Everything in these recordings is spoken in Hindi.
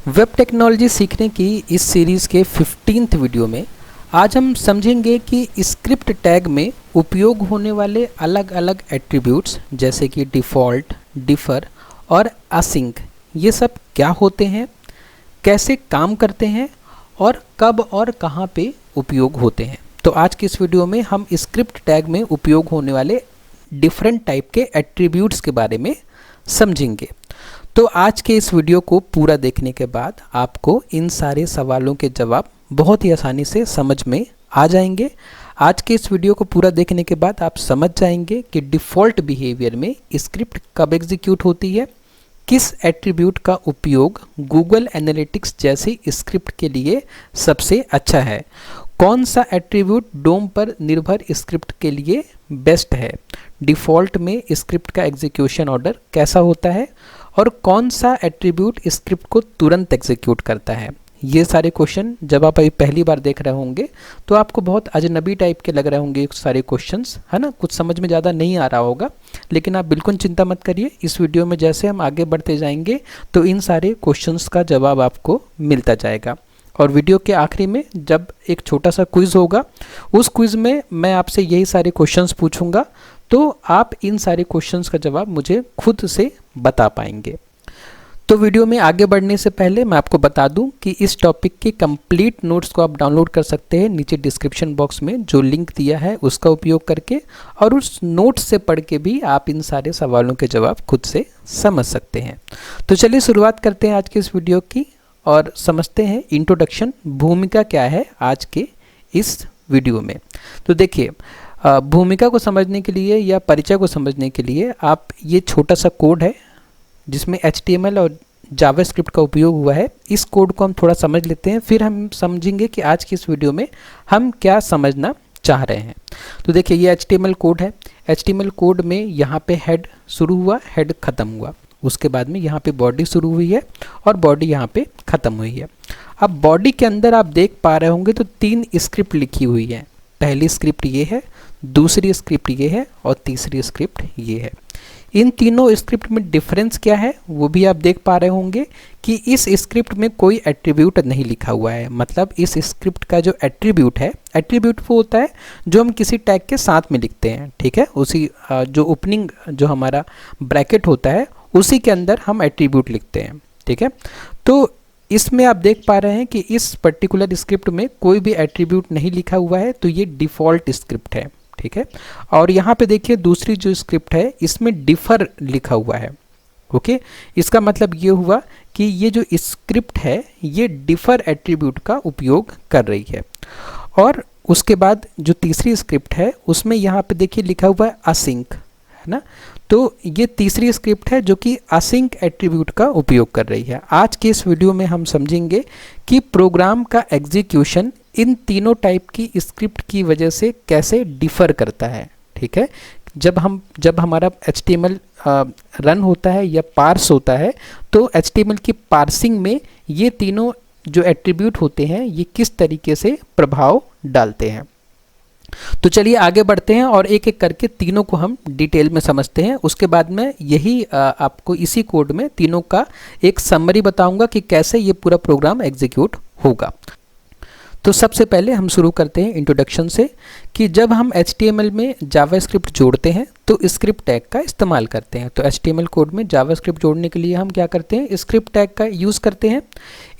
वेब टेक्नोलॉजी सीखने की इस सीरीज़ के 15th वीडियो में आज हम समझेंगे कि स्क्रिप्ट टैग में उपयोग होने वाले अलग अलग एट्रीब्यूट्स जैसे कि डिफ़ॉल्ट, डिफ़र और असिंक ये सब क्या होते हैं, कैसे काम करते हैं और कब और कहाँ पे उपयोग होते हैं। तो आज की इस वीडियो में हम स्क्रिप्ट टैग में उपयोग होने वाले डिफरेंट टाइप के एट्रीब्यूट्स के बारे में समझेंगे। तो आज के इस वीडियो को पूरा देखने के बाद आपको इन सारे सवालों के जवाब बहुत ही आसानी से समझ में आ जाएंगे। आज के इस वीडियो को पूरा देखने के बाद आप समझ जाएंगे कि डिफ़ॉल्ट बिहेवियर में स्क्रिप्ट कब एग्जीक्यूट होती है, किस एट्रीब्यूट का उपयोग गूगल एनालिटिक्स जैसी स्क्रिप्ट के लिए सबसे अच्छा है, कौन सा एट्रीब्यूट डोम पर निर्भर स्क्रिप्ट के लिए बेस्ट है, डिफ़ॉल्ट में स्क्रिप्ट का एग्जीक्यूशन ऑर्डर कैसा होता है और कौन सा एट्रीब्यूट स्क्रिप्ट को तुरंत एग्जीक्यूट करता है। ये सारे क्वेश्चन जब आप अभी पहली बार देख रहे होंगे तो आपको बहुत अजनबी टाइप के लग रहे होंगे सारे क्वेश्चंस, है ना, कुछ समझ में ज़्यादा नहीं आ रहा होगा। लेकिन आप बिल्कुल चिंता मत करिए, इस वीडियो में जैसे हम आगे बढ़ते जाएंगे तो इन सारे क्वेश्चंस का जवाब आपको मिलता जाएगा। और वीडियो के आखिरी में जब एक छोटा सा क्विज़ होगा, उस क्विज़ में मैं आपसे यही सारे क्वेश्चंस पूछूंगा, तो आप इन सारे क्वेश्चंस का जवाब मुझे खुद से बता पाएंगे। तो वीडियो में आगे बढ़ने से पहले मैं आपको बता दूं कि इस टॉपिक के कंप्लीट नोट्स को आप डाउनलोड कर सकते हैं नीचे डिस्क्रिप्शन बॉक्स में जो लिंक दिया है उसका उपयोग करके, और उस नोट्स से पढ़ के भी आप इन सारे सवालों के जवाब खुद से समझ सकते हैं। तो चलिए शुरुआत करते हैं आज की इस वीडियो की और समझते हैं इंट्रोडक्शन, भूमिका क्या है आज के इस वीडियो में। तो देखिए, भूमिका को समझने के लिए या परिचय को समझने के लिए आप ये छोटा सा कोड है जिसमें HTML और जावास्क्रिप्ट का उपयोग हुआ है, इस कोड को हम थोड़ा समझ लेते हैं, फिर हम समझेंगे कि आज की इस वीडियो में हम क्या समझना चाह रहे हैं। तो देखिए, ये HTML कोड है। HTML कोड में यहाँ पे हेड शुरू हुआ, हेड ख़त्म हुआ, उसके बाद में यहाँ पे बॉडी शुरू हुई है और बॉडी यहाँ पे ख़त्म हुई है। अब बॉडी के अंदर आप देख पा रहे होंगे तो 3 स्क्रिप्ट लिखी हुई है। पहली स्क्रिप्ट ये है, दूसरी स्क्रिप्ट ये है और तीसरी स्क्रिप्ट ये है। इन तीनों स्क्रिप्ट में डिफरेंस क्या है वो भी आप देख पा रहे होंगे कि इस स्क्रिप्ट में कोई एट्रीब्यूट नहीं लिखा हुआ है। मतलब इस स्क्रिप्ट का जो एट्रीब्यूट है, एट्रीब्यूट वो होता है जो हम किसी टैग के साथ में लिखते हैं, ठीक है। उसी जो ओपनिंग जो हमारा ब्रैकेट होता है उसी के अंदर हम एट्रीब्यूट लिखते हैं, ठीक है। तो इसमें आप देख पा रहे हैं कि इस पर्टिकुलर स्क्रिप्ट में कोई भी एट्रीब्यूट नहीं लिखा हुआ है, तो ये डिफ़ॉल्ट स्क्रिप्ट है, ठीक है। और यहाँ पे देखिए दूसरी जो स्क्रिप्ट है इसमें डिफ़र लिखा हुआ है, ओके। इसका मतलब ये हुआ कि ये जो स्क्रिप्ट है ये डिफ़र एट्रीब्यूट का उपयोग कर रही है। और उसके बाद जो तीसरी स्क्रिप्ट है उसमें यहाँ पे देखिए लिखा हुआ है असिंक, है ना। तो ये तीसरी स्क्रिप्ट है जो कि असिंक एट्रीब्यूट का उपयोग कर रही है। आज के इस वीडियो में हम समझेंगे कि प्रोग्राम का एग्जीक्यूशन इन तीनों टाइप की स्क्रिप्ट की वजह से कैसे डिफ़र करता है, ठीक है। जब हमारा HTML रन होता है या पार्स होता है तो HTML की पार्सिंग में ये तीनों जो एट्रीब्यूट होते हैं ये किस तरीके से प्रभाव डालते हैं। तो चलिए आगे बढ़ते हैं और एक एक करके तीनों को हम डिटेल में समझते हैं। उसके बाद में यही आपको इसी कोड में तीनों का एक समरी बताऊंगा कि कैसे ये पूरा प्रोग्राम एग्जीक्यूट होगा। तो सबसे पहले हम शुरू करते हैं इंट्रोडक्शन से कि जब हम HTML में जावास्क्रिप्ट जोड़ते हैं तो स्क्रिप्ट टैग का इस्तेमाल करते हैं। तो HTML कोड में जावास्क्रिप्ट जोड़ने के लिए हम क्या करते हैं, स्क्रिप्ट टैग का यूज़ करते हैं।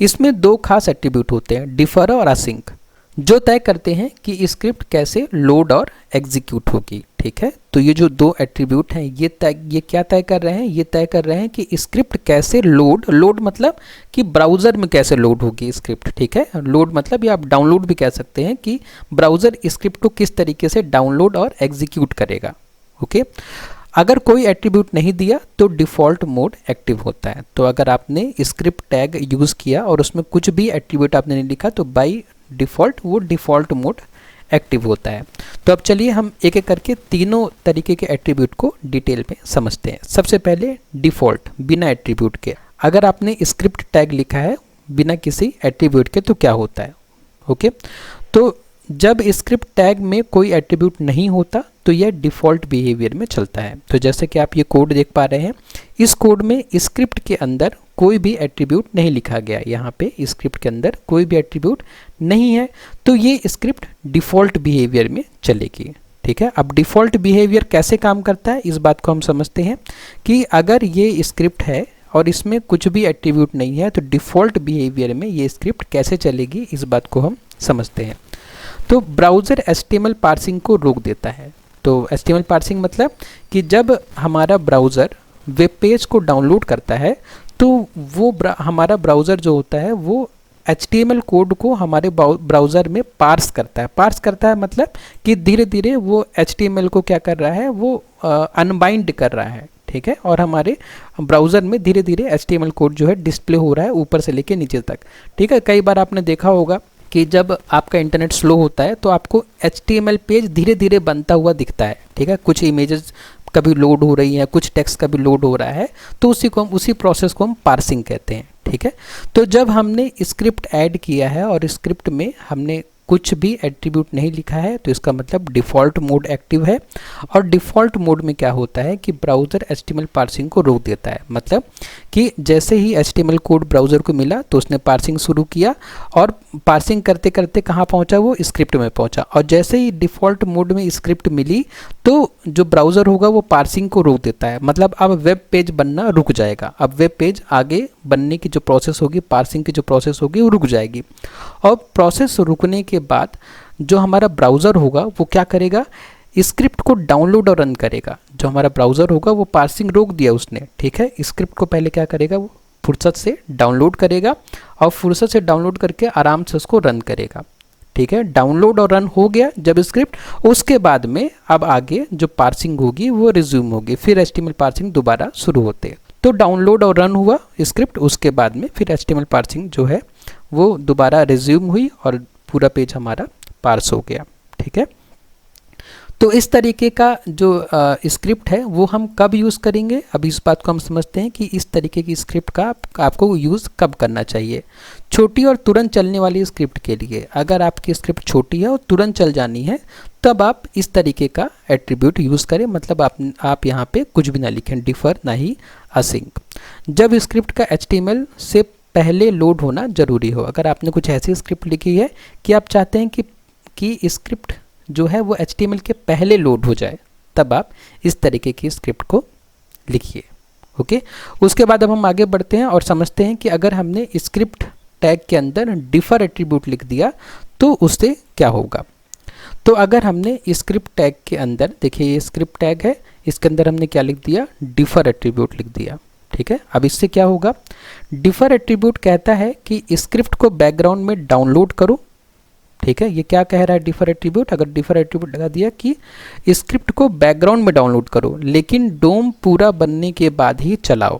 इसमें 2 खास एट्रीब्यूट होते हैं, डिफ़र और असिंक, जो तय करते हैं कि स्क्रिप्ट कैसे लोड और एग्जीक्यूट होगी, ठीक है। तो ये जो 2 एट्रीब्यूट हैं ये क्या तय कर रहे हैं, ये तय कर रहे हैं कि स्क्रिप्ट कैसे लोड मतलब कि ब्राउज़र में कैसे लोड होगी स्क्रिप्ट, ठीक है। लोड मतलब ये आप डाउनलोड भी कह सकते हैं कि ब्राउज़र स्क्रिप्ट को किस तरीके से डाउनलोड और एग्जीक्यूट करेगा, ओके। अगर कोई एट्रीब्यूट नहीं दिया तो डिफ़ॉल्ट मोड एक्टिव होता है। तो अगर आपने स्क्रिप्ट टैग यूज़ किया और उसमें कुछ भी एट्रीब्यूट आपने नहीं लिखा तो बाई डिफ़ॉल्ट वो डिफ़ॉल्ट मोड एक्टिव होता है। तो अब चलिए हम एक एक करके तीनों तरीके के एट्रीब्यूट को डिटेल में समझते हैं। सबसे पहले डिफ़ॉल्ट, बिना एट्रीब्यूट के। अगर आपने स्क्रिप्ट टैग लिखा है बिना किसी एट्रीब्यूट के तो क्या होता है, ओके। तो जब स्क्रिप्ट टैग में कोई एट्रीब्यूट नहीं होता तो यह डिफ़ॉल्ट बिहेवियर में चलता है। तो जैसे कि आप ये कोड देख पा रहे हैं, इस कोड में स्क्रिप्ट के अंदर कोई भी एट्रीब्यूट नहीं लिखा गया। यहाँ पे स्क्रिप्ट के अंदर कोई भी एट्रीब्यूट नहीं है, तो ये स्क्रिप्ट डिफ़ॉल्ट बिहेवियर में चलेगी। ठीक है, अब डिफ़ॉल्ट बिहेवियर कैसे काम करता है इस बात को हम समझते हैं कि अगर ये स्क्रिप्ट है और इसमें कुछ भी एट्रीब्यूट नहीं है तो डिफ़ॉल्ट बिहेवियर में ये स्क्रिप्ट कैसे चलेगी इस बात को हम समझते हैं। तो ब्राउज़र HTML पार्सिंग को रोक देता है। तो HTML पार्सिंग मतलब कि जब हमारा ब्राउज़र वेब पेज को डाउनलोड करता है तो वो हमारा ब्राउज़र जो होता है वो HTML कोड को हमारे ब्राउज़र में पार्स करता है। पार्स करता है मतलब कि धीरे धीरे वो HTML को क्या कर रहा है, वो अनबाइंड कर रहा है। ठीक है, और हमारे ब्राउज़र में धीरे धीरे HTML कोड जो है डिस्प्ले हो रहा है ऊपर से लेके नीचे तक। ठीक है, कई बार आपने देखा होगा कि जब आपका इंटरनेट स्लो होता है तो आपको HTML पेज धीरे धीरे बनता हुआ दिखता है। ठीक है, कुछ इमेजेस कभी लोड हो रही हैं, कुछ टेक्स्ट कभी लोड हो रहा है, तो उसी प्रोसेस को हम पार्सिंग कहते हैं। ठीक है, तो जब हमने स्क्रिप्ट ऐड किया है और स्क्रिप्ट में हमने कुछ भी एट्रीब्यूट नहीं लिखा है तो इसका मतलब डिफ़ॉल्ट मोड एक्टिव है। और डिफ़ॉल्ट मोड में क्या होता है कि ब्राउज़र HTML पार्सिंग को रोक देता है। मतलब कि जैसे ही HTML कोड ब्राउज़र को मिला तो उसने पार्सिंग शुरू किया और पार्सिंग करते करते कहाँ पहुँचा, वो स्क्रिप्ट में पहुँचा। और जैसे ही डिफ़ॉल्ट मोड में स्क्रिप्ट मिली तो जो ब्राउज़र होगा वो पार्सिंग को रोक देता है। मतलब अब वेब पेज बनना रुक जाएगा। अब वेब पेज आगे बनने की जो प्रोसेस होगी, पार्सिंग की जो प्रोसेस होगी वो रुक जाएगी। और प्रोसेस रुकने के बाद जो हमारा ब्राउज़र होगा वो क्या करेगा, स्क्रिप्ट को डाउनलोड और रन करेगा। जो हमारा ब्राउज़र होगा वो पार्सिंग रोक दिया उसने। ठीक है, स्क्रिप्ट को पहले क्या करेगा, वो फुर्सत से डाउनलोड करेगा और फुर्सत से डाउनलोड करके आराम से उसको रन करेगा। ठीक है, डाउनलोड और रन हो गया जब स्क्रिप्ट, उसके बाद में अब आगे जो पार्सिंग होगी वो रिज्यूम होगी, फिर HTML पार्सिंग दोबारा शुरू होते हैं। तो डाउनलोड और रन हुआ स्क्रिप्ट, उसके बाद में फिर HTML पार्सिंग जो है वो दोबारा रिज्यूम हुई और पूरा पेज हमारा पार्स हो गया। ठीक है, तो इस तरीके का जो स्क्रिप्ट है वो हम कब यूज़ करेंगे, अब इस बात को हम समझते हैं कि इस तरीके की स्क्रिप्ट का आपको यूज़ कब करना चाहिए। छोटी और तुरंत चलने वाली स्क्रिप्ट के लिए, अगर आपकी स्क्रिप्ट छोटी है और तुरंत चल जानी है तब आप इस तरीके का एट्रीब्यूट यूज़ करें। मतलब आप यहाँ पे कुछ भी ना लिखें, डिफ़र ना ही असिंक। जब स्क्रिप्ट का HTML से पहले लोड होना ज़रूरी हो, अगर आपने कुछ ऐसी स्क्रिप्ट लिखी है कि आप चाहते हैं कि स्क्रिप्ट जो है वो HTML के पहले लोड हो जाए, तब आप इस तरीके की स्क्रिप्ट को लिखिए। ओके, उसके बाद अब हम आगे बढ़ते हैं और समझते हैं कि अगर हमने स्क्रिप्ट टैग के अंदर डिफ़र एट्रीब्यूट लिख दिया तो उससे क्या होगा। तो अगर हमने स्क्रिप्ट टैग के अंदर, देखिए ये स्क्रिप्ट टैग है, इसके अंदर हमने क्या लिख दिया, डिफ़र एट्रीब्यूट लिख दिया। ठीक है, अब इससे क्या होगा, डिफ़र एट्रीब्यूट कहता है कि स्क्रिप्ट को बैकग्राउंड में डाउनलोड करो। ठीक है, ये क्या कह रहा है डिफ़र एट्रीब्यूट, अगर डिफ़र एट्रीब्यूट लगा दिया कि स्क्रिप्ट को बैकग्राउंड में डाउनलोड करो लेकिन डोम पूरा बनने के बाद ही चलाओ।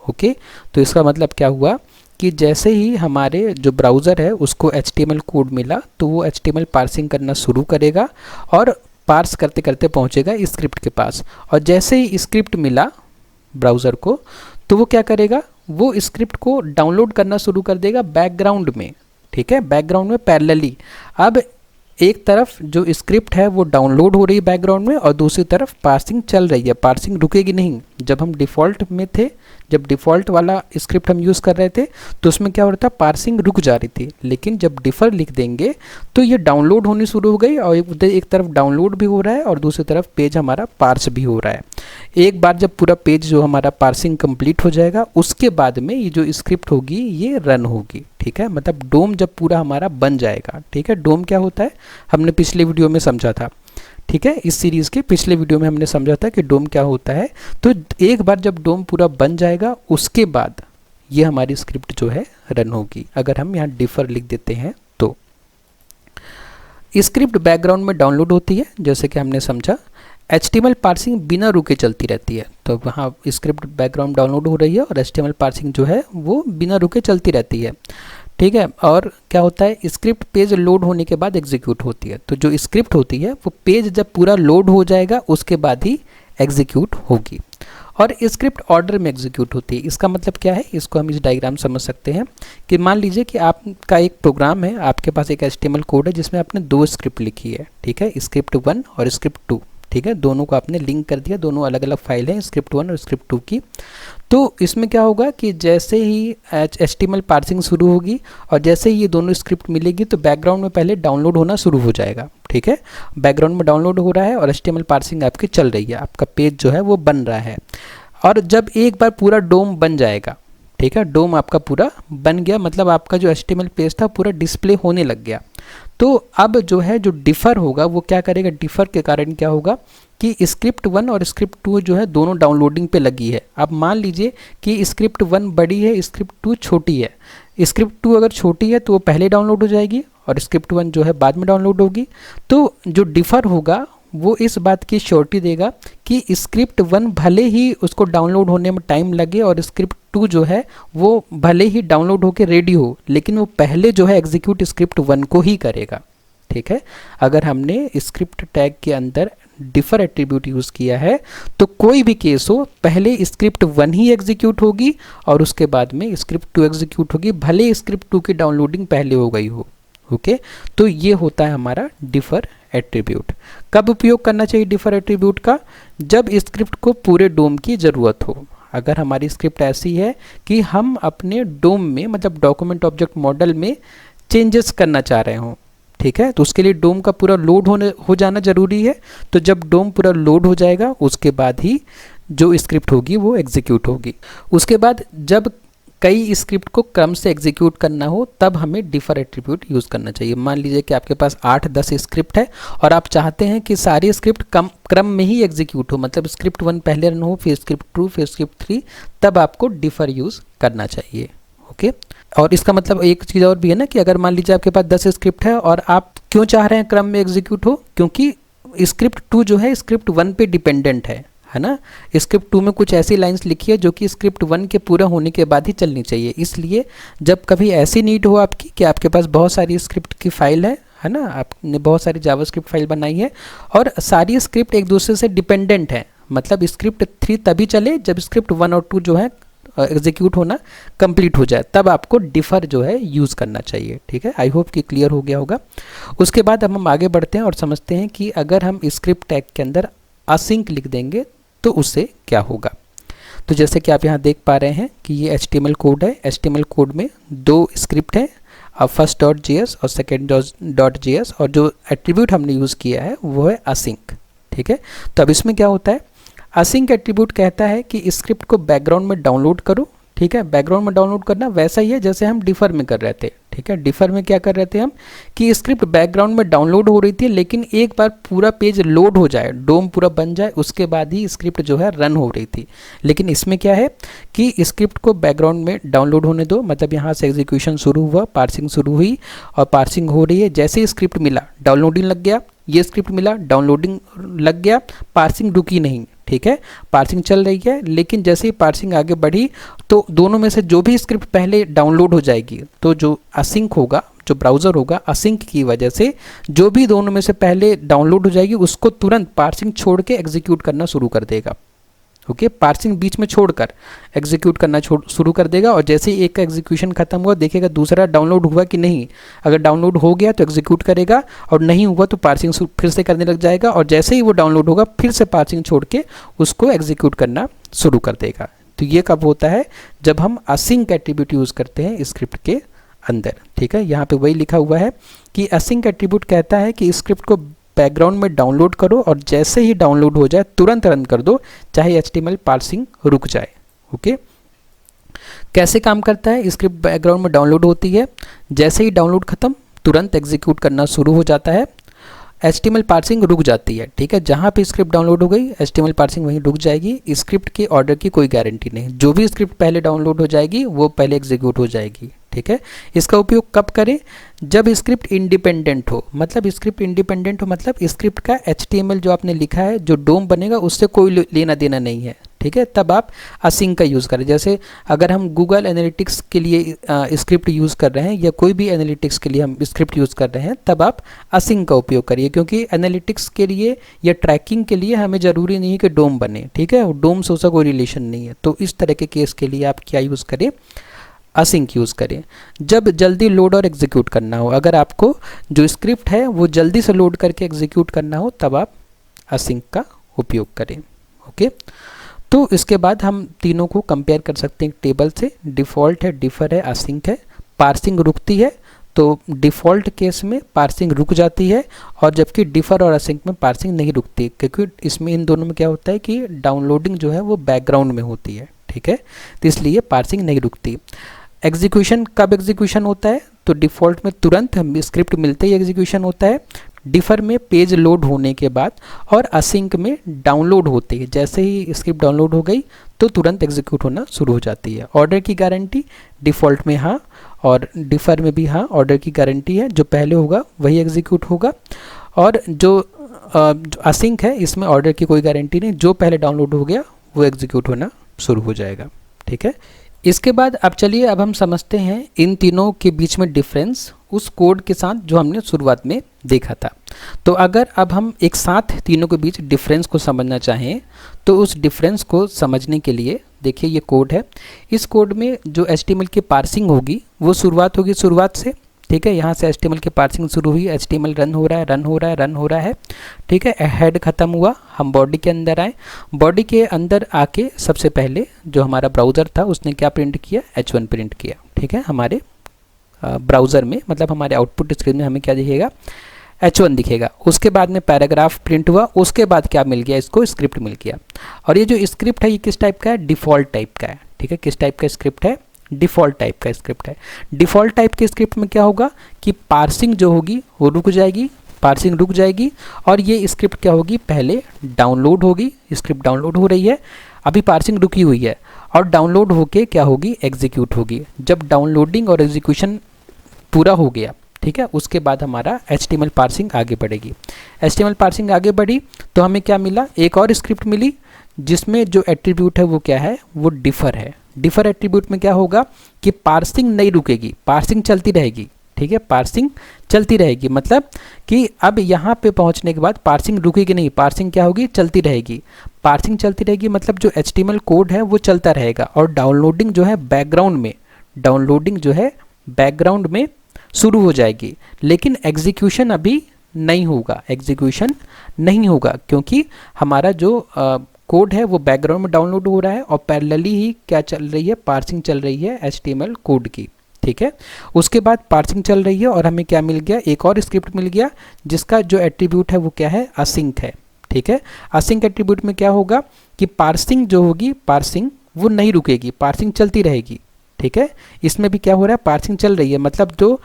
ओके, तो इसका मतलब क्या हुआ कि जैसे ही हमारे जो ब्राउज़र है उसको HTML कोड मिला तो वो HTML पार्सिंग करना शुरू करेगा और पार्स करते करते पहुंचेगा स्क्रिप्ट के पास। और जैसे ही स्क्रिप्ट मिला ब्राउज़र को तो वो क्या करेगा, वो स्क्रिप्ट को डाउनलोड करना शुरू कर देगा बैकग्राउंड में। ठीक है, बैकग्राउंड में पैरेलली। अब एक तरफ जो स्क्रिप्ट है वो डाउनलोड हो रही है बैकग्राउंड में और दूसरी तरफ पार्सिंग चल रही है। पार्सिंग रुकेगी नहीं। जब हम डिफ़ॉल्ट में थे, जब डिफ़ॉल्ट वाला स्क्रिप्ट हम यूज़ कर रहे थे तो उसमें क्या हो रहा था, पार्सिंग रुक जा रही थी। लेकिन जब डिफ़र लिख देंगे तो ये डाउनलोड होनी शुरू हो गई और एक तरफ डाउनलोड भी हो रहा है और दूसरी तरफ पेज हमारा पार्स भी हो रहा है। एक बार जब पूरा पेज जो हमारा पार्सिंग कंप्लीट हो जाएगा उसके बाद में ये जो स्क्रिप्ट होगी ये रन होगी। ठीक है, मतलब डोम जब पूरा हमारा बन जाएगा। ठीक है, डोम क्या होता है हमने पिछले वीडियो में समझा था। ठीक है, इस सीरीज़ के पिछले वीडियो में हमने समझा था कि डोम क्या होता है। तो एक बार जब डोम पूरा बन जाएगा उसके बाद ये हमारी स्क्रिप्ट जो है रन होगी। अगर हम यहाँ डिफ़र लिख देते हैं तो स्क्रिप्ट बैकग्राउंड में डाउनलोड होती है, जैसे कि हमने समझा। HTML पार्सिंग बिना रुके चलती रहती है, तो वहाँ स्क्रिप्ट बैकग्राउंड डाउनलोड हो रही है और HTML पार्सिंग जो है वो बिना रुके चलती रहती है। ठीक है, और क्या होता है, स्क्रिप्ट पेज लोड होने के बाद एग्जीक्यूट होती है। तो जो स्क्रिप्ट होती है वो पेज जब पूरा लोड हो जाएगा उसके बाद ही एग्जीक्यूट होगी और स्क्रिप्ट ऑर्डर में एग्जीक्यूट होती है। इसका मतलब क्या है, इसको हम इस डायग्राम समझ सकते हैं कि मान लीजिए कि आपका एक प्रोग्राम है, आपके पास एक HTML कोड है जिसमें आपने दो स्क्रिप्ट लिखी है। ठीक है, स्क्रिप्ट 1 और स्क्रिप्ट 2। ठीक ठीक है, दोनों को आपने लिंक कर दिया, दोनों अलग अलग फाइल हैं स्क्रिप्ट 1 और स्क्रिप्ट 2 की। तो इसमें क्या होगा कि जैसे ही HTML पार्सिंग शुरू होगी और जैसे ही ये दोनों स्क्रिप्ट मिलेगी तो बैकग्राउंड में पहले डाउनलोड होना शुरू हो जाएगा, ठीक है, बैकग्राउंड में डाउनलोड हो रहा है और HTML पार्सिंग आपकी चल रही है, आपका पेज जो है वो बन रहा है। और जब एक बार पूरा डोम बन जाएगा, ठीक है, डोम आपका पूरा बन गया, मतलब आपका जो HTML पेज था पूरा डिस्प्ले होने लग गया, तो अब जो है जो डिफ़र होगा वो क्या करेगा, डिफ़र के कारण क्या होगा कि स्क्रिप्ट 1 और स्क्रिप्ट 2 जो है दोनों डाउनलोडिंग पे लगी है। अब मान लीजिए कि स्क्रिप्ट 1 बड़ी है, स्क्रिप्ट 2 छोटी है। स्क्रिप्ट 2 अगर छोटी है तो वो पहले डाउनलोड हो जाएगी और स्क्रिप्ट 1 जो है बाद में डाउनलोड होगी। तो जो डिफ़र होगा वो इस बात की श्योरिटी देगा कि स्क्रिप्ट 1 भले ही उसको डाउनलोड होने में टाइम लगे और स्क्रिप्ट 2 जो है वो भले ही डाउनलोड होकर रेडी हो, लेकिन वो पहले जो है एग्जीक्यूट स्क्रिप्ट 1 को ही करेगा, ठीक है। अगर हमने स्क्रिप्ट टैग के अंदर डिफर एट्रीब्यूट यूज़ किया है तो कोई भी केस हो पहले स्क्रिप्ट 1 ही एग्जीक्यूट होगी और उसके बाद में स्क्रिप्ट 2 एग्जीक्यूट होगी, भले स्क्रिप्ट 2 की डाउनलोडिंग पहले हो गई हो, ओके। तो ये होता है हमारा डिफर एट्रीब्यूट। कब उपयोग करना चाहिए डिफर एट्रीब्यूट का, जब स्क्रिप्ट को पूरे डोम की ज़रूरत हो। अगर हमारी स्क्रिप्ट ऐसी है कि हम अपने डोम में मतलब डॉक्यूमेंट ऑब्जेक्ट मॉडल में चेंजेस करना चाह रहे हों, ठीक है, तो उसके लिए डोम का पूरा लोड हो जाना ज़रूरी है। तो जब डोम पूरा लोड हो जाएगा उसके बाद ही जो स्क्रिप्ट होगी वो एग्जीक्यूट होगी। उसके बाद जब कई स्क्रिप्ट को क्रम से एग्जीक्यूट करना हो तब हमें डिफर एट्रीब्यूट यूज़ करना चाहिए। मान लीजिए कि आपके पास 8-10 स्क्रिप्ट है और आप चाहते हैं कि सारी स्क्रिप्ट क्रम में ही एग्जीक्यूट हो, मतलब स्क्रिप्ट 1 पहले रन हो, फिर स्क्रिप्ट 2, फिर स्क्रिप्ट 3, तब आपको डिफर यूज़ करना चाहिए, ओके। और इसका मतलब एक चीज़ और भी है ना कि अगर मान लीजिए आपके पास 10 स्क्रिप्ट है और आप क्यों चाह रहे हैं क्रम में एग्जीक्यूट हो, क्योंकि स्क्रिप्ट 2 जो है स्क्रिप्ट 1 पे डिपेंडेंट है ना। स्क्रिप्ट 2 में कुछ ऐसी लाइंस लिखी है जो कि स्क्रिप्ट 1 के पूरा होने के बाद ही चलनी चाहिए। इसलिए जब कभी ऐसी नीड हो आपकी कि आपके पास बहुत सारी स्क्रिप्ट की फाइल है ना, आपने बहुत सारी जावास्क्रिप्ट फाइल बनाई है और सारी स्क्रिप्ट एक दूसरे से डिपेंडेंट है, मतलब स्क्रिप्ट 3 तभी चले जब स्क्रिप्ट 1 और 2 जो है एग्जीक्यूट होना कंप्लीट हो जाए, तब आपको डिफर जो है यूज़ करना चाहिए, ठीक है। आई होप कि क्लियर हो गया होगा। उसके बाद अब हम आगे बढ़ते हैं और समझते हैं कि अगर हम स्क्रिप्ट टैग के अंदर असिंक लिख देंगे तो उससे क्या होगा। तो जैसे कि आप यहाँ देख पा रहे हैं कि ये HTML कोड है। HTML कोड में 2 स्क्रिप्ट हैं, फर्स्ट .js और सेकेंड .js, और जो एट्रीब्यूट हमने यूज़ किया है वो है असिंक, ठीक है। तो अब इसमें क्या होता है, असिंक एट्रीब्यूट कहता है कि स्क्रिप्ट को बैकग्राउंड में डाउनलोड करो, ठीक है। बैकग्राउंड में डाउनलोड करना वैसा ही है जैसे हम डिफर में कर रहे थे, ठीक है। डिफर में क्या कर रहे थे हम कि स्क्रिप्ट बैकग्राउंड में डाउनलोड हो रही थी, लेकिन एक बार पूरा पेज लोड हो जाए, डोम पूरा बन जाए, उसके बाद ही स्क्रिप्ट जो है रन हो रही थी। लेकिन इसमें क्या है कि स्क्रिप्ट को बैकग्राउंड में डाउनलोड होने दो, मतलब यहाँ से एग्जीक्यूशन शुरू हुआ, पार्सिंग शुरू हुई और पार्सिंग हो रही है। जैसे ही स्क्रिप्ट मिला डाउनलोडिंग लग गया, ये स्क्रिप्ट मिला डाउनलोडिंग लग गया, पार्सिंग रुकी नहीं, ठीक है, पार्सिंग चल रही है। लेकिन जैसे ही पार्सिंग आगे बढ़ी तो दोनों में से जो भी स्क्रिप्ट पहले डाउनलोड हो जाएगी, तो जो असिंक होगा, जो ब्राउज़र होगा, असिंक की वजह से जो भी दोनों में से पहले डाउनलोड हो जाएगी उसको तुरंत पार्सिंग छोड़ के एग्जीक्यूट करना शुरू कर देगा, ओके। पार्सिंग बीच में छोड़कर एग्जीक्यूट करना शुरू कर देगा और जैसे ही एक का एग्जीक्यूशन खत्म हुआ देखेगा दूसरा डाउनलोड हुआ कि नहीं। अगर डाउनलोड हो गया तो एग्जीक्यूट करेगा और नहीं हुआ तो पार्सिंग फिर से करने लग जाएगा और जैसे ही वो डाउनलोड होगा फिर से पार्सिंग छोड़ के उसको एग्जीक्यूट करना शुरू कर देगा। तो ये कब होता है, जब हम असिंक एट्रीब्यूट यूज़ करते हैं स्क्रिप्ट के अंदर, ठीक है। यहाँ पे वही लिखा हुआ है कि असिंक एट्रीब्यूट कहता है कि स्क्रिप्ट को बैकग्राउंड में डाउनलोड करो और जैसे ही डाउनलोड हो जाए तुरंत रन कर दो, चाहे HTML पार्सिंग रुक जाए, ओके। कैसे काम करता है, स्क्रिप्ट बैकग्राउंड में डाउनलोड होती है, जैसे ही डाउनलोड खत्म तुरंत एग्जीक्यूट करना शुरू हो जाता है, HTML पार्सिंग रुक जाती है, ठीक है। जहाँ पे स्क्रिप्ट डाउनलोड हो गई HTML पार्सिंग वहीं रुक जाएगी। स्क्रिप्ट के ऑर्डर की कोई गारंटी नहीं, जो भी स्क्रिप्ट पहले डाउनलोड हो जाएगी वो पहले एग्जीक्यूट हो जाएगी, ठीक है। इसका उपयोग कब करें, जब स्क्रिप्ट इंडिपेंडेंट हो, मतलब स्क्रिप्ट इंडिपेंडेंट हो मतलब स्क्रिप्ट का HTML जो आपने लिखा है, जो डोम बनेगा उससे कोई लेना देना नहीं है, ठीक है। तब आप असिंक का यूज़ करें। जैसे अगर हम गूगल एनालिटिक्स के लिए स्क्रिप्ट यूज़ कर रहे हैं या कोई भी एनालिटिक्स के लिए हम स्क्रिप्ट यूज़ कर रहे हैं, तब आप असिंक का उपयोग करिए, क्योंकि एनालिटिक्स के लिए या ट्रैकिंग के लिए हमें ज़रूरी नहीं है कि डोम बने, ठीक है। डोम से उसका कोई रिलेशन नहीं है। तो इस तरह के केस के लिए आप क्या यूज़ करें, असिंक यूज़ करें। जब जल्दी लोड और एग्जीक्यूट करना हो, अगर आपको जो स्क्रिप्ट है वो जल्दी से लोड करके एग्जीक्यूट करना हो, तब आप असिंक का उपयोग करें। ओके, तो इसके बाद हम तीनों को कंपेयर कर सकते हैं टेबल से। डिफ़ॉल्ट है, डिफ़र है, असिंक है। पार्सिंग रुकती है तो डिफ़ॉल्ट केस में पार्सिंग रुक जाती है, और जबकि डिफ़र और असिंक में पार्सिंग नहीं रुकती, क्योंकि इसमें इन दोनों में क्या होता है कि डाउनलोडिंग जो है वो बैकग्राउंड में होती है। ठीक है, तो इसलिए पार्सिंग नहीं रुकती। एग्जीक्यूशन कब एग्जीक्यूशन होता है? तो डिफ़ॉल्ट में तुरंत हम स्क्रिप्ट मिलते ही एग्जीक्यूशन होता है, डिफ़र में पेज लोड होने के बाद, और असिंक में डाउनलोड होते ही, जैसे ही स्क्रिप्ट डाउनलोड हो गई तो तुरंत एग्जीक्यूट होना शुरू हो जाती है। ऑर्डर की गारंटी डिफ़ॉल्ट में हाँ, और डिफ़र में भी हाँ ऑर्डर की गारंटी है, जो पहले होगा वही एग्जीक्यूट होगा। और जो असिंक है इसमें ऑर्डर की कोई गारंटी नहीं, जो पहले डाउनलोड हो गया वो एग्जीक्यूट होना शुरू हो जाएगा। ठीक है, इसके बाद अब चलिए अब हम समझते हैं इन तीनों के बीच में डिफरेंस उस कोड के साथ जो हमने शुरुआत में देखा था। तो अगर अब हम एक साथ तीनों के बीच डिफरेंस को समझना चाहें तो उस डिफरेंस को समझने के लिए देखिए ये कोड है। इस कोड में जो HTML की पार्सिंग होगी वो शुरुआत होगी शुरुआत से। ठीक है, यहाँ से HTML की पार्सिंग शुरू हुई, HTML रन हो रहा है, रन हो रहा है, रन हो रहा है। ठीक है, हेड ख़त्म हुआ, हम बॉडी के अंदर आए। बॉडी के अंदर आके सबसे पहले जो हमारा ब्राउज़र था उसने क्या प्रिंट किया? H1 प्रिंट किया। ठीक है, हमारे ब्राउज़र में, मतलब हमारे आउटपुट स्क्रीन में हमें क्या दिखेगा? H1 दिखेगा। उसके बाद में पैराग्राफ प्रिंट हुआ, उसके बाद क्या मिल गया? इसको स्क्रिप्ट मिल गया। और ये जो स्क्रिप्ट है ये किस टाइप का है? डिफ़ॉल्ट टाइप का है। ठीक है, किस टाइप का स्क्रिप्ट है? डिफ़ॉल्ट टाइप का स्क्रिप्ट है। डिफ़ॉल्ट टाइप के स्क्रिप्ट में क्या होगा कि पार्सिंग जो होगी वो रुक जाएगी, पार्सिंग रुक जाएगी, और ये स्क्रिप्ट क्या होगी? पहले डाउनलोड होगी, स्क्रिप्ट डाउनलोड हो रही है, अभी पार्सिंग रुकी हुई है, और डाउनलोड होके क्या होगी? एग्जीक्यूट होगी। जब डाउनलोडिंग और एग्जीक्यूशन पूरा हो गया, ठीक है, उसके बाद हमारा HTML पार्सिंग आगे बढ़ेगी। HTML पार्सिंग आगे बढ़ी तो हमें क्या मिला? एक और स्क्रिप्ट मिली जिसमें जो एट्रीब्यूट है वो क्या है? वो डिफ़र है। डिफ़र एट्रीब्यूट में क्या होगा कि पार्सिंग नहीं रुकेगी, पार्सिंग चलती रहेगी। ठीक है, पार्सिंग चलती रहेगी, मतलब कि अब यहाँ पे पहुँचने के बाद पार्सिंग रुकेगी नहीं, पार्सिंग क्या होगी? चलती रहेगी। पार्सिंग चलती रहेगी मतलब जो HTML कोड है वो चलता रहेगा, और डाउनलोडिंग जो है बैकग्राउंड में, डाउनलोडिंग जो है बैकग्राउंड में शुरू हो जाएगी, लेकिन एग्जीक्यूशन अभी नहीं होगा, एग्जीक्यूशन नहीं होगा, क्योंकि हमारा जो कोड है वो बैकग्राउंड में डाउनलोड हो रहा है, और पैरेलली ही क्या चल रही है? पार्सिंग चल रही है HTML कोड की। ठीक है, उसके बाद पार्सिंग चल रही है और हमें क्या मिल गया? एक और स्क्रिप्ट मिल गया जिसका जो एट्रीब्यूट है वो क्या है? असिंक है। ठीक है, असिंक एट्रीब्यूट में क्या होगा कि पार्सिंग जो होगी, पार्सिंग वो नहीं रुकेगी, पार्सिंग चलती रहेगी। ठीक है, इसमें भी क्या हो रहा है? पार्सिंग चल रही है, मतलब जो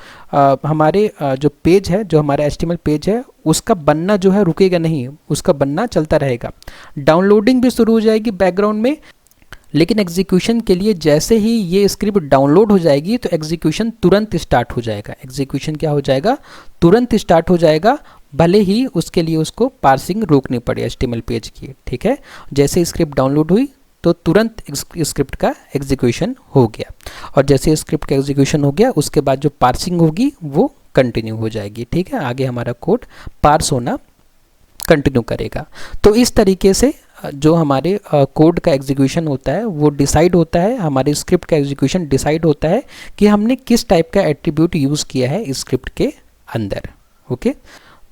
हमारे जो पेज है, जो हमारा HTML पेज है उसका बनना जो है रुकेगा नहीं, उसका बनना चलता रहेगा। डाउनलोडिंग भी शुरू हो जाएगी बैकग्राउंड में, लेकिन एग्जीक्यूशन के लिए जैसे ही ये स्क्रिप्ट डाउनलोड हो जाएगी तो एग्जीक्यूशन तुरंत स्टार्ट हो जाएगा। एग्जीक्यूशन क्या हो जाएगा? तुरंत स्टार्ट हो जाएगा, भले ही उसके लिए उसको पार्सिंग रोकनी पड़े HTML पेज की। ठीक है, जैसे स्क्रिप्ट डाउनलोड हुई तो तुरंत स्क्रिप्ट का एग्जीक्यूशन हो गया, और जैसे स्क्रिप्ट का एग्जीक्यूशन हो गया उसके बाद जो पार्सिंग होगी वो कंटिन्यू हो जाएगी। ठीक है, आगे हमारा कोड पार्स होना कंटिन्यू करेगा। तो इस तरीके से जो हमारे कोड का एग्जीक्यूशन होता है वो डिसाइड होता है, हमारे स्क्रिप्ट का एग्जीक्यूशन डिसाइड होता है कि हमने किस टाइप का एट्रीब्यूट यूज़ किया है इस स्क्रिप्ट के अंदर। ओके,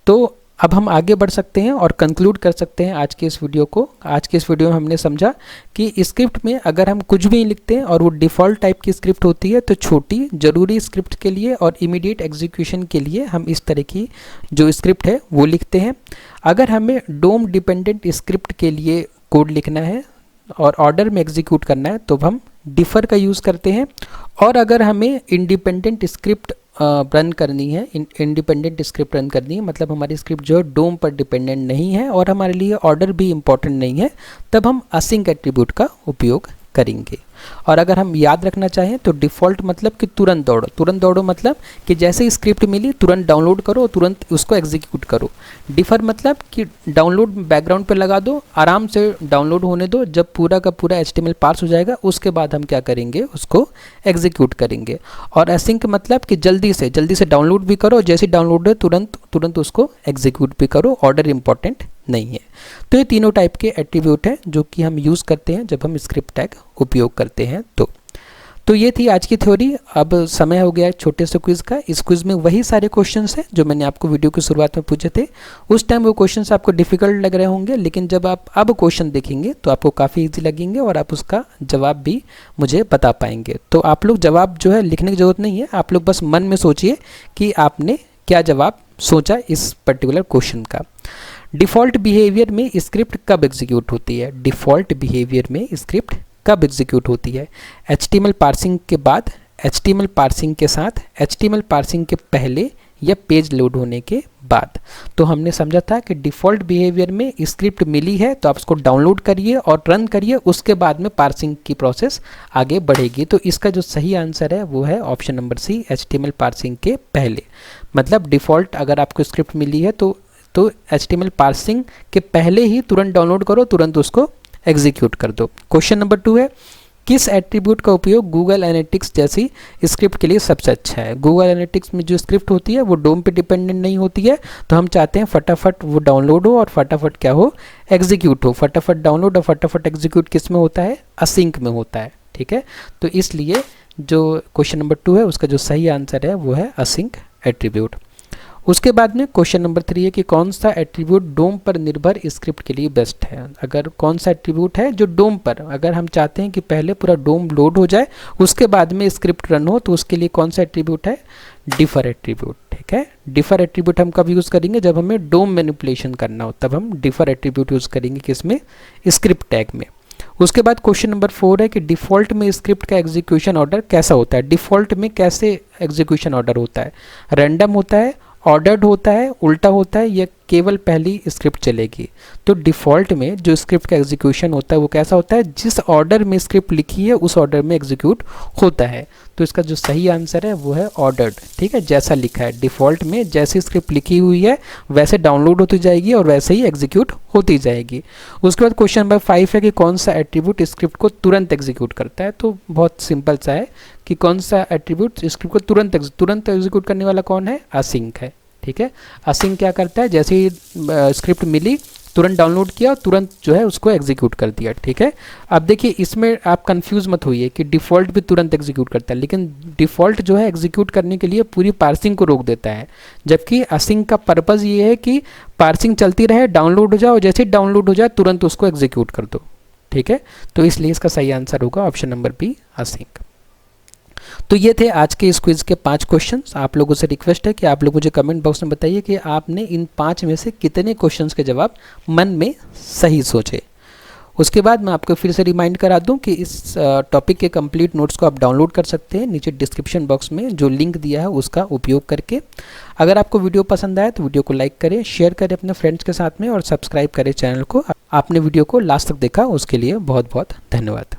तो अब हम आगे बढ़ सकते हैं और कंक्लूड कर सकते हैं आज के इस वीडियो को। आज के इस वीडियो में हमने समझा कि स्क्रिप्ट में अगर हम कुछ भी लिखते हैं और वो डिफ़ॉल्ट टाइप की स्क्रिप्ट होती है तो छोटी ज़रूरी स्क्रिप्ट के लिए और इमीडिएट एग्जीक्यूशन के लिए हम इस तरह की जो स्क्रिप्ट है वो लिखते हैं। अगर हमें डोम डिपेंडेंट स्क्रिप्ट के लिए कोड लिखना है और ऑर्डर में एग्जीक्यूट करना है तो हम डिफ़र का यूज़ करते हैं। और अगर हमें इंडिपेंडेंट स्क्रिप्ट रन करनी है, इंडिपेंडेंट स्क्रिप्ट रन करनी है, मतलब हमारी स्क्रिप्ट जो है डोम पर डिपेंडेंट नहीं है और हमारे लिए ऑर्डर भी इम्पॉर्टेंट नहीं है, तब हम असिंक एट्रीब्यूट का उपयोग करेंगे। और अगर हम याद रखना चाहें तो डिफ़ॉल्ट मतलब कि तुरंत दौड़ो, तुरंत दौड़ो मतलब कि जैसे ही स्क्रिप्ट मिली तुरंत डाउनलोड करो, तुरंत उसको एग्जीक्यूट करो। डिफ़र मतलब कि डाउनलोड बैकग्राउंड पे लगा दो, आराम से डाउनलोड होने दो, जब पूरा का पूरा HTML पार्स हो जाएगा उसके बाद हम क्या करेंगे? उसको एग्जीक्यूट करेंगे। और असिंक मतलब कि जल्दी से डाउनलोड भी करो, जैसे डाउनलोड है तुरंत उसको एग्जीक्यूट भी करो, ऑर्डर इंपॉर्टेंट नहीं है। तो ये तीनों टाइप के एट्रीब्यूट हैं जो कि हम यूज़ करते हैं जब हम स्क्रिप्ट टैग उपयोग करते हैं। तो तो ये थी आज की थ्योरी। अब समय हो गया है छोटे से क्विज़ का। इस क्विज़ में वही सारे क्वेश्चंस हैं जो मैंने आपको वीडियो की शुरुआत में पूछे थे। उस टाइम वो क्वेश्चंस आपको डिफ़िकल्ट लग रहे होंगे, लेकिन जब आप अब क्वेश्चन देखेंगे तो आपको काफ़ी ईजी लगेंगे और आप उसका जवाब भी मुझे बता पाएंगे। तो आप लोग जवाब जो है लिखने की ज़रूरत नहीं है, आप लोग बस मन में सोचिए कि आपने क्या जवाब सोचा इस पर्टिकुलर क्वेश्चन का। डिफ़ॉल्ट बिहेवियर में स्क्रिप्ट कब एग्जीक्यूट होती है? डिफ़ॉल्ट बिहेवियर में स्क्रिप्ट कब एग्जीक्यूट होती है? HTML पार्सिंग के बाद, HTML पार्सिंग के साथ, HTML पार्सिंग के पहले या पेज लोड होने के बाद। तो हमने समझा था कि डिफ़ॉल्ट बिहेवियर में स्क्रिप्ट मिली है तो आप उसको डाउनलोड करिए और रन करिए, उसके बाद में पार्सिंग की प्रोसेस आगे बढ़ेगी। तो इसका जो सही आंसर है वो है option number C, HTML parsing के पहले। मतलब डिफ़ॉल्ट अगर आपको स्क्रिप्ट मिली है तो HTML पार्सिंग के पहले ही तुरंत डाउनलोड करो, तुरंत उसको एग्जीक्यूट कर दो। क्वेश्चन नंबर 2 है, किस एट्रीब्यूट का उपयोग गूगल एनालिटिक्स जैसी स्क्रिप्ट के लिए सबसे अच्छा है? गूगल एनालिटिक्स में जो स्क्रिप्ट होती है वो डोम पे डिपेंडेंट नहीं होती है, तो हम चाहते हैं फटाफट वो डाउनलोड हो और फटाफट क्या हो, एग्जीक्यूट हो। फटाफट डाउनलोड और फटाफट एग्जीक्यूट किस में होता है? असिंक में होता है। ठीक है, तो इसलिए जो क्वेश्चन नंबर 2 है उसका जो सही आंसर है वो है असिंक एट्रीब्यूट। उसके बाद में क्वेश्चन नंबर 3 है कि कौन सा एट्रीब्यूट डोम पर निर्भर स्क्रिप्ट के लिए बेस्ट है? अगर कौन सा एट्रीब्यूट है जो डोम पर, अगर हम चाहते हैं कि पहले पूरा डोम लोड हो जाए उसके बाद में स्क्रिप्ट रन हो, तो उसके लिए कौन सा एट्रीब्यूट है? Differ attribute. ठीक है, डिफर एट्रीब्यूट हम कब यूज़ करेंगे? जब हमें डोम मैनिपुलेशन करना हो, तब हम डिफर एट्रीब्यूट यूज़ करेंगे। किसमें? स्क्रिप्ट टैग में। उसके बाद क्वेश्चन नंबर 4 है कि डिफ़ॉल्ट में स्क्रिप्ट का एग्जीक्यूशन ऑर्डर कैसा होता है? डिफ़ॉल्ट में कैसे एग्जीक्यूशन ऑर्डर होता है? रैंडम होता है, ऑर्डर्ड होता है, उल्टा होता है, या केवल पहली स्क्रिप्ट चलेगी? तो डिफ़ॉल्ट में जो स्क्रिप्ट का एग्जीक्यूशन होता है वो कैसा होता है? जिस ऑर्डर में स्क्रिप्ट लिखी है उस ऑर्डर में एग्जीक्यूट होता है। तो इसका जो सही आंसर है वो है ऑर्डर्ड। ठीक है, जैसा लिखा है डिफ़ॉल्ट में, जैसी स्क्रिप्ट लिखी हुई है वैसे डाउनलोड होती जाएगी और वैसे ही एग्जीक्यूट होती जाएगी। उसके बाद क्वेश्चन नंबर 5 है कि कौन सा एट्रीब्यूट स्क्रिप्ट को तुरंत एग्जीक्यूट करता है? तो बहुत सिंपल सा है कि कौन सा एट्रीब्यूट स्क्रिप्ट को तुरंत एग्जीक्यूट करने वाला कौन है? असिंक है। ठीक है, असिंक क्या करता है? जैसे ही स्क्रिप्ट मिली तुरंत डाउनलोड किया, तुरंत जो है उसको एग्जीक्यूट कर दिया। ठीक है, अब देखिए इसमें आप कंफ्यूज मत होइए कि डिफ़ॉल्ट भी तुरंत एग्जीक्यूट करता है, लेकिन डिफ़ॉल्ट जो है एग्जीक्यूट करने के लिए पूरी पार्सिंग को रोक देता है, जबकि असिंक का पर्पज़ ये है कि पार्सिंग चलती रहे, डाउनलोड हो जाए और जैसे ही डाउनलोड हो जाए तुरंत उसको एग्जीक्यूट कर दो। ठीक है, तो इसलिए इसका सही आंसर होगा ऑप्शन नंबर बी, असिंक। तो ये थे आज के इस क्विज़ के 5 क्वेश्चंस। आप लोगों से रिक्वेस्ट है कि आप लोग मुझे कमेंट बॉक्स में बताइए कि आपने इन 5 में से कितने क्वेश्चंस के जवाब मन में सही सोचे। उसके बाद मैं आपको फिर से रिमाइंड करा दूं कि इस टॉपिक के कंप्लीट नोट्स को आप डाउनलोड कर सकते हैं नीचे डिस्क्रिप्शन बॉक्स में जो लिंक दिया है उसका उपयोग करके। अगर आपको वीडियो पसंद आए तो वीडियो को लाइक करें, शेयर करें अपने फ्रेंड्स के साथ में और सब्सक्राइब करें चैनल को। आपने वीडियो को लास्ट तक देखा उसके लिए बहुत बहुत धन्यवाद।